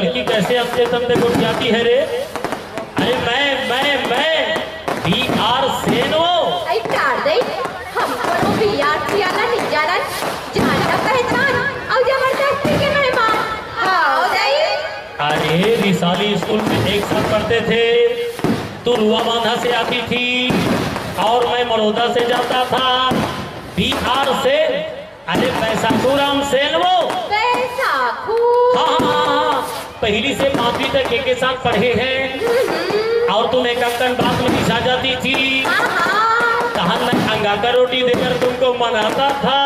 लड़की कैसे अपने तंदे को जाती है रे? अरे मैं BR सेनो आई टार दे हमको तो BR सियाना नहीं जाना जानना पहचान और जबरदस्ती के मेहमान आओ जाई। अरे रिसाली स्कूल में एक साथ पढ़ते थे। तू रुआबांधा से आती थी और मैं मरोदा से जाता था। BR से अरे बैसाखू राम सेन वो बैसाखू हाँ पहली से 5वीं तक एक साथ पढ़े हैं। और तुम एक अंकन बात में दिशा जाती थी। कहा मैं अंगा का रोटी देकर तुमको मनाता था।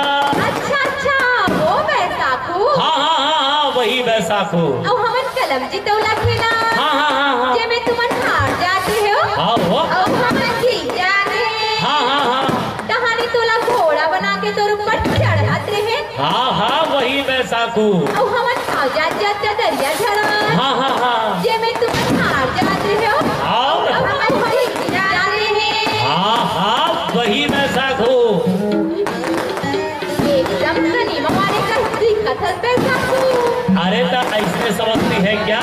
अच्छा वो बैसाखू हाँ वही बैसाखू। और हमन कलम जी तौला खेला हाँ जे में तुमन हार जाती हो। हाँ वो और हमन जीत जाते हाँ कहानी तोला घोड़ा बना के तोर ऊपर चढ़ात रहे। हाँ वही बैसाखू। और हमन आजाद जाते दरिया झड़ा हाँ जे में तुमन हार जाते हो। और हमन जीत जाते हैं। हाँ वही बैसाखू। एकदम सनी हमारे कहती कथल बैसाखू। अरे तो ऐसे समझती है क्या?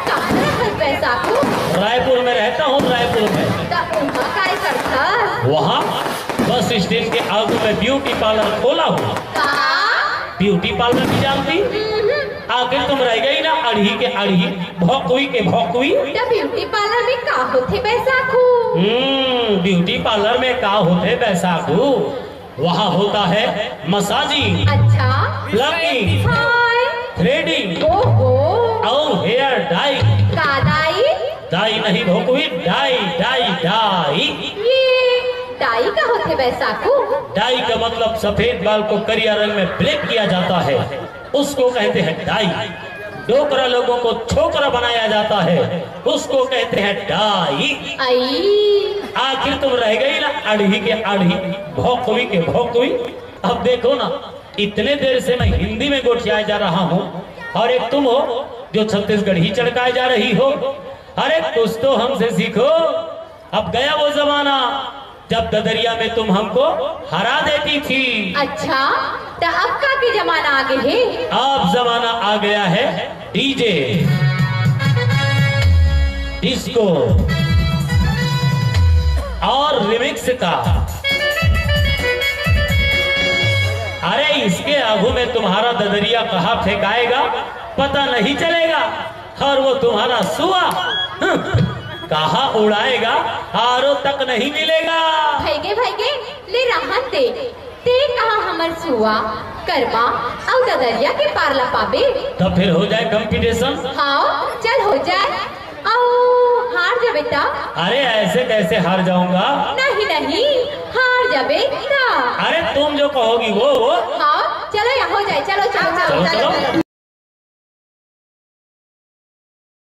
कहाँ रखल बैसाखू? रायपुर में रहता हूँ। रायपुर में उनका काय करता? वहाँ बस स्टैंड के आगे में ब्यूटी पार्लर खोला हुआ। ब्यूटी पार्लर भी जानती? आखिर तुम रह गई ना अड़ी के अड़ी भौकुई के भौकुई। ब्यूटी पार्लर में का होते बैसाखू? ब्यूटी पार्लर में का होते बैसाखू? वहाँ होता है मसाजिंग, अच्छा प्लकिंग, थ्रेडिंग और हेयर डाई। का डाई नहीं भौकुई, डाई। ये डाई का होते बैसाखू? डाई का मतलब सफेद बाल को करिया रंग में ब्लैक किया जाता है, उसको कहते हैं डाई। डोकरा लोगों को छोकरा बनाया जाता है, उसको कहते हैं डाई। आखिर तुम रह गई ना अड़ी के अड़ी भौकुई के भौकुई। अब देखो ना इतने देर से मैं हिंदी में गोठियाए जा रहा हूँ और एक तुम हो जो छत्तीसगढ़ी चढ़काए जा रही हो। अरे कुछ तो हमसे सीखो। अब गया वो जमाना जब ददरिया में तुम हमको हरा देती थी। अच्छा तो अब का के जमाना आगे है? अब जमाना आ गया है डीजे, डिस्को और रिमिक्स का। अरे इसके आगू में तुम्हारा ददरिया कहाँ फेंकाएगा पता नहीं चलेगा और वो तुम्हारा सुआ कहाँ उड़ाएगा आरो तक नहीं मिलेगा। भाईगे ले रहत ते कहाँ हमर सुआ करवा और ददरिया के पारला पाबे। तब फिर हो जाए कंपटीशन। हाँ चल हो जाए। हार जा बेटा। अरे ऐसे कैसे हार जाऊंगा? नहीं हार जा बेटा। अरे तुम जो कहोगी वो। हाँ चलो यहाँ हो जाए। चलो।